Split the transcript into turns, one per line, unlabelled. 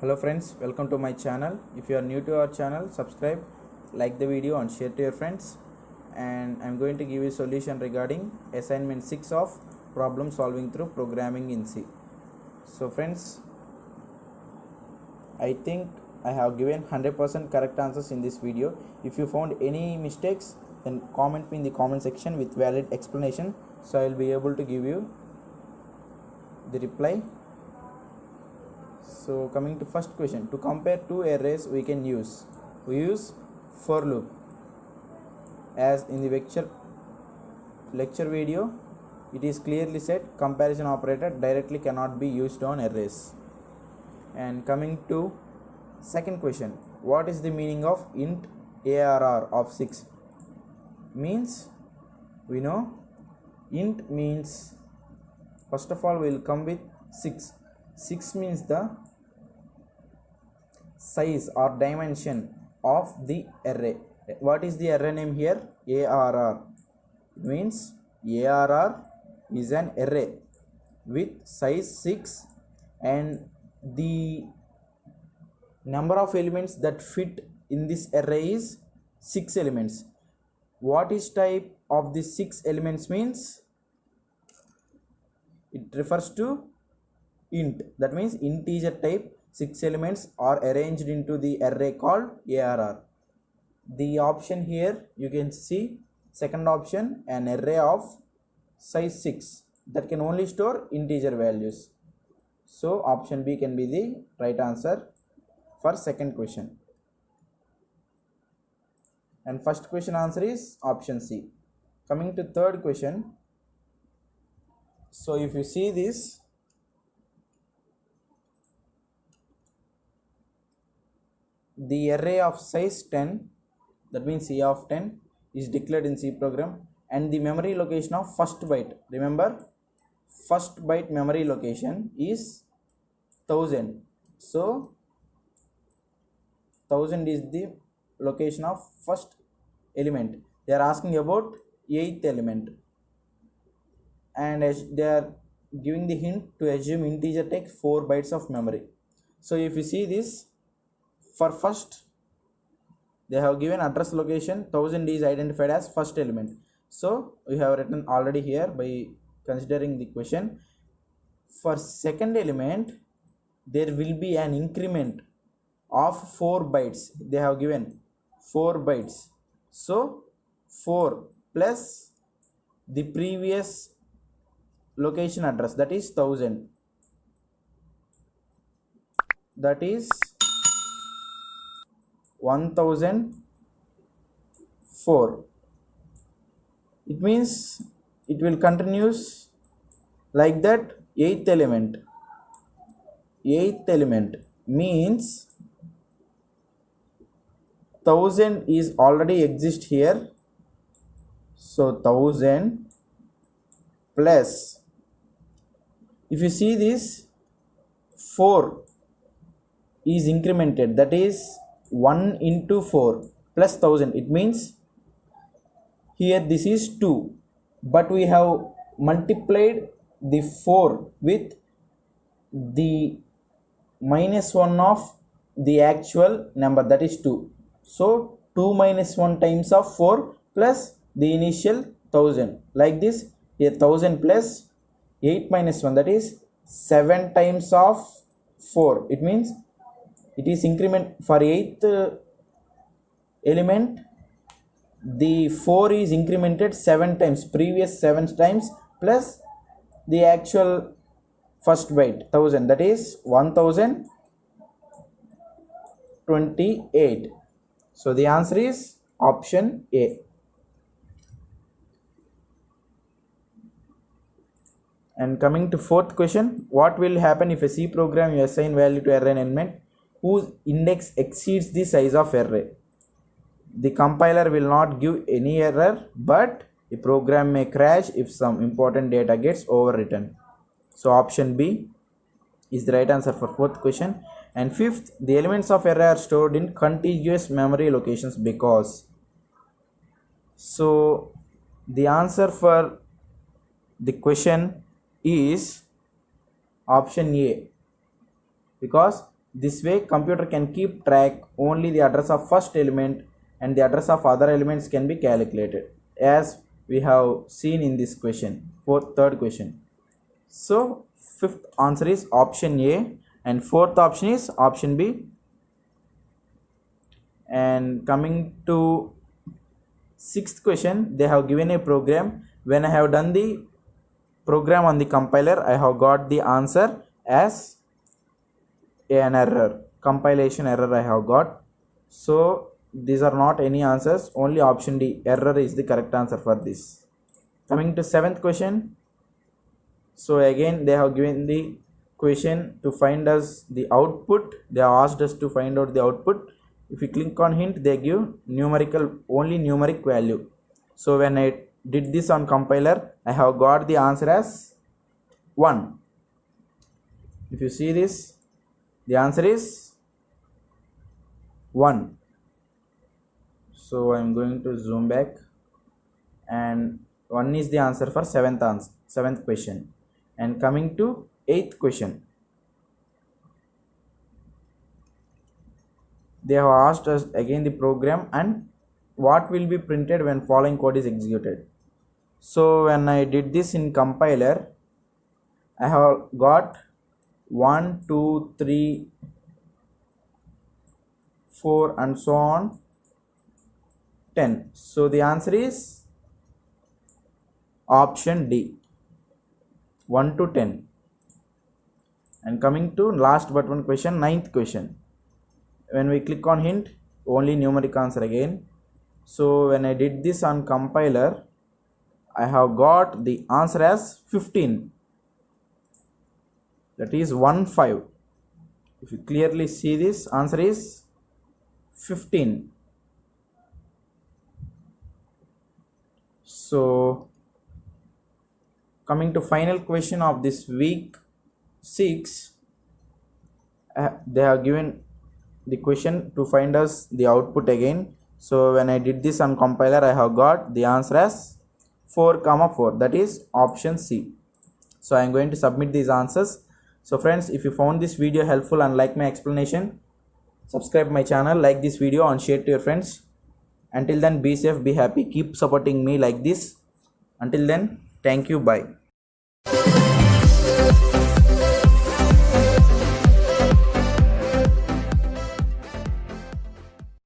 Hello friends, welcome to my channel. If you are new to our channel, subscribe, like the video and share to your friends. And I'm going to give you a solution regarding assignment 6 of problem solving through programming in C. So friends, I think I have given 100% correct answers in this video. If you found any mistakes, then comment me in the comment section with valid explanation, so I will be able to give you the reply. So coming to first question, to compare two arrays we use for loop. As in the lecture video, it is clearly said comparison operator directly cannot be used on arrays. And coming to second question, what is the meaning of int ARR of 6? Means we know int means, first of all we will come with 6. 6 means the size or dimension of the array. What is the array name here? ARR. Means ARR is an array with size 6 and the number of elements that fit in this array is 6 elements. What is type of the 6 elements means? It refers to int. That means integer type 6 elements are arranged into the array called ARR. The option here you can see, second option, an array of size 6 that can only store integer values. So option B can be the right answer for second question. And first question answer is option C. Coming to third question. So if you see this, the array of size 10, that means C of 10, is declared in C program, and the memory location of first byte, remember first byte memory location is 1000. So 1000 is the location of first element. They are asking about 8th element, and as they are giving the hint to assume integer take 4 bytes of memory. So if you see this, for first they have given address location 1000 is identified as first element. So we have written already here by considering the question. For second element there will be an increment of 4 bytes. They have given 4 bytes. So 4 plus the previous location address, that is 1000, that is 1004. It means it will continues like that. 8th element means 1000 is already exist here. So 1000 plus, if you see this, 4 is incremented, that is 1 into 4 plus 1000. It means here this is 2, but we have multiplied the 4 with the minus 1 of the actual number, that is 2. So 2 minus 1 times of 4 plus the initial 1000, like this. Here 1000 plus 8 minus 1, that is 7 times of 4. It means it is increment for 8th element. The 4 is incremented 7 times, previous 7 times plus the actual first byte 1000, that is 1028. So the answer is option A. And coming to fourth question, what will happen if a C program you assign value to array element whose index exceeds the size of array? The compiler will not give any error, but the program may crash if some important data gets overwritten. So option B is the right answer for fourth question. And fifth, the elements of array are stored in contiguous memory locations because. So the answer for the question is option A, because This way computer can keep track only the address of first element and the address of other elements can be calculated, as we have seen in this question, third question. So fifth answer is option A and fourth option is option B. And coming to sixth question, they have given a program. When I have done the program on the compiler, I have got the answer as an error, compilation error I have got. So these are not any answers, only option D, error, is the correct answer for this. Coming to seventh question, so again they have given the question to find us the output. They have asked us to find out the output. If you click on hint, they give numerical, only numeric value. So when I did this on compiler, I have got the answer as 1. If you see this, the answer is 1. So I am going to zoom back, and 1 is the answer for seventh question. And coming to eighth question, they have asked us again the program and what will be printed when following code is executed. So when I did this in compiler, I have got 1, 2, 3, 4 and so on 10. So the answer is option D, 1 to 10. And coming to last but one question, ninth question. When we click on hint, only numeric answer again. So when I did this on compiler, I have got the answer as 15. That is 1, 5. If you clearly see this, answer is 15. So coming to final question of this week 6, they have given the question to find us the output again. So when I did this on compiler, I have got the answer as 4, 4, that is option C. So I am going to submit these answers. So friends, if you found this video helpful and like my explanation, subscribe my channel, like this video and share to your friends. Until then, be safe, be happy, keep supporting me like this. Until then, thank you, bye.